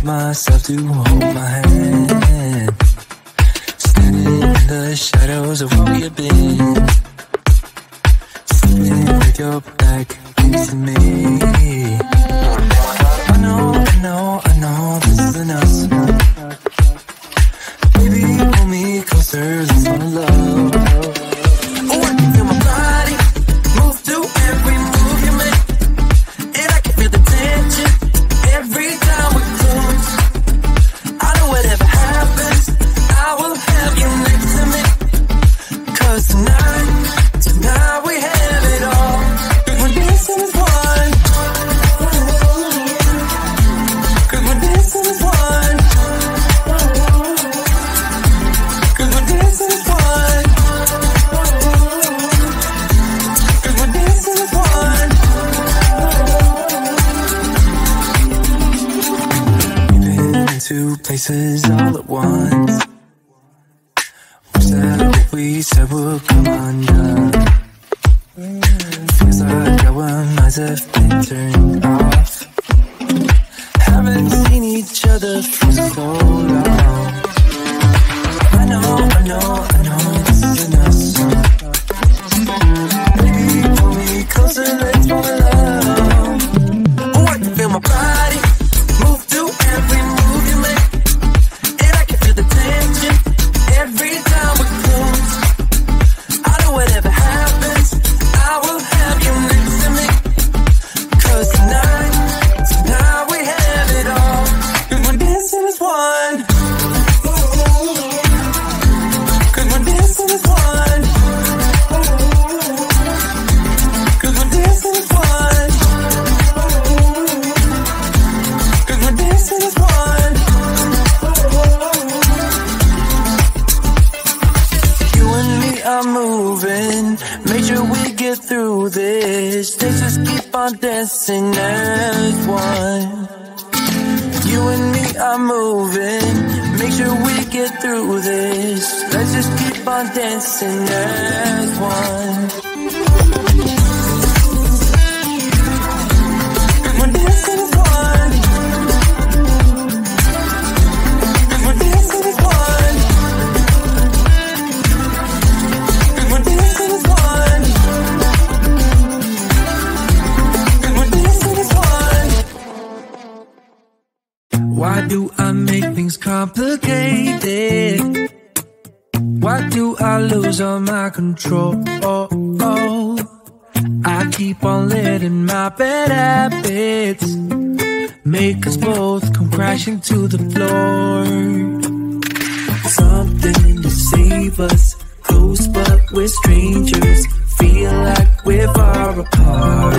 get myself to hold my hand. Standing in the shadows of where we've been, sitting with your back against me. I know this isn't us. Baby, pull me closer, let's fall in love. Oh, I can feel my body move to every move you make, and I can feel the tension every time we close. I know whatever happens, I will have you next to me. 'Cause tonight we have it all. We're dancing as one. 'Cause we're dancing as one. 'Cause we're dancing as one. 'Cause we're dancing as one. We've been in two places all at once. Wish that what we said would come undone. Feels like our minds have been turned off. Haven't seen each other for so long. I know this isn't us. Baby, pull me closer, let's fall in love. Oh, I can feel my body move to every move you make, and I can feel the tension every time we close. I know whatever happens, I will have you next to me. 'Cause tonight we have it all. 'Cause we're dancing as one. 'Cause we're dancing as one. 'Cause we're dancing as one. 'Cause we're dancing as one. You and me are moving, make sure we get through this. Let's just keep on dancing as one. You and me are moving, make sure we get through this. Let's just keep on dancing as one. 'Cause we're dancing as one. 'Cause we're dancing as one. 'Cause we're dancing as one. 'Cause we're dancing as one. Why do I make things complicated? Why do I lose all my control? I keep on letting my bad habits make us both come crashing to the floor. Something to save us, close but we're strangers. Feel like we're far apart.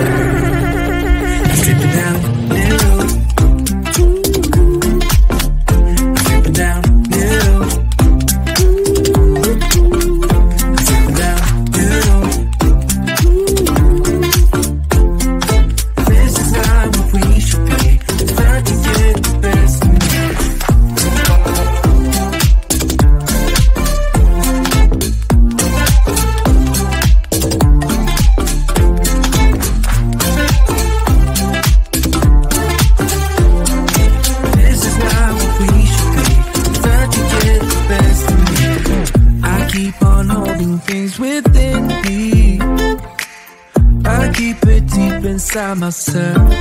I'm stripping down new. Down new. Down new. This is not what we should be. Trying to get the best of me. Things within me, I keep it deep inside myself.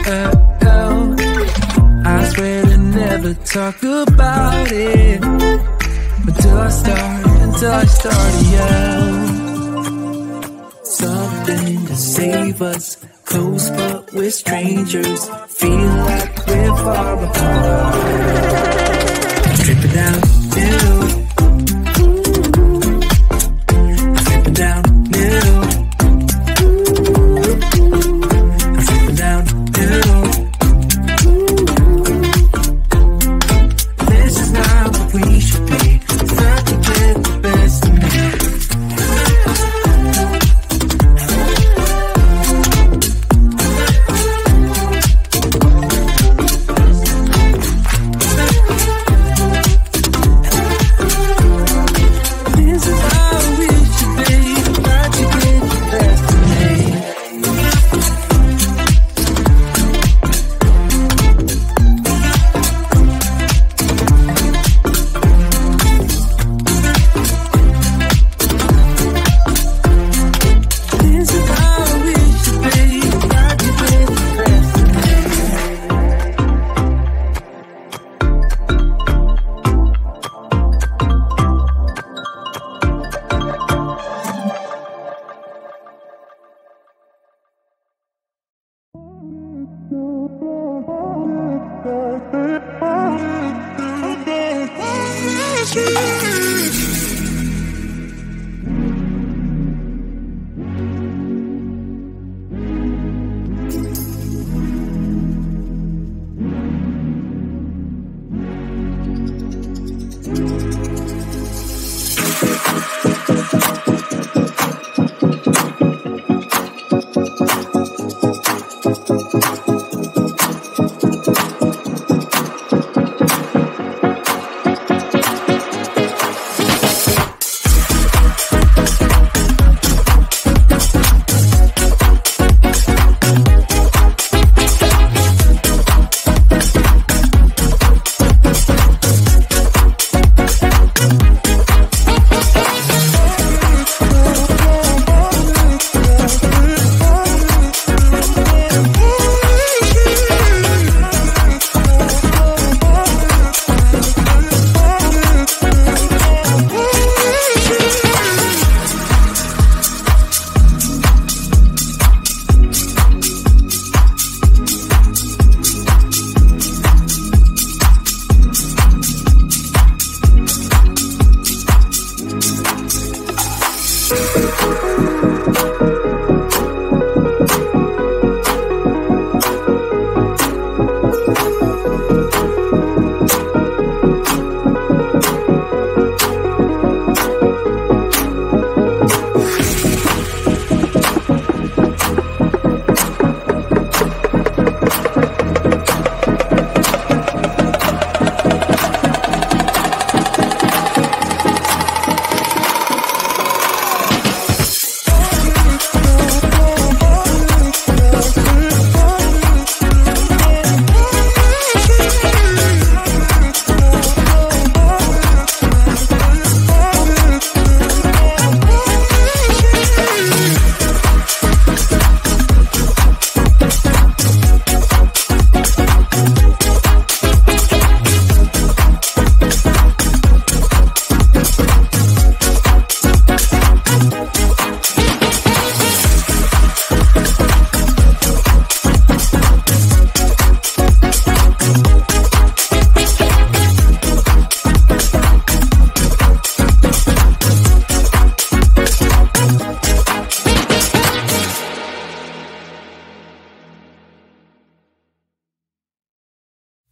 I swear to never talk about it until I start to yell. Something to save us, close but we're strangers. Feel like we're far apart. Stripping down new. Down new. I'm slipping down new. This is not what we should be. Trying to get the best of me.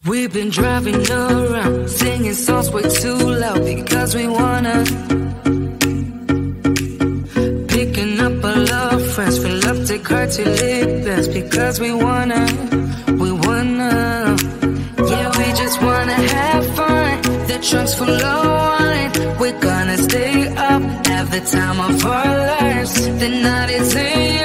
We've been driving around, singing songs way too loud because we wanna. Picking up our love friends, fill up the car to live best because we wanna. Yeah, we just wanna have fun. The trunk's full of wine. We're gonna stay up, have the time of our lives. The night is in.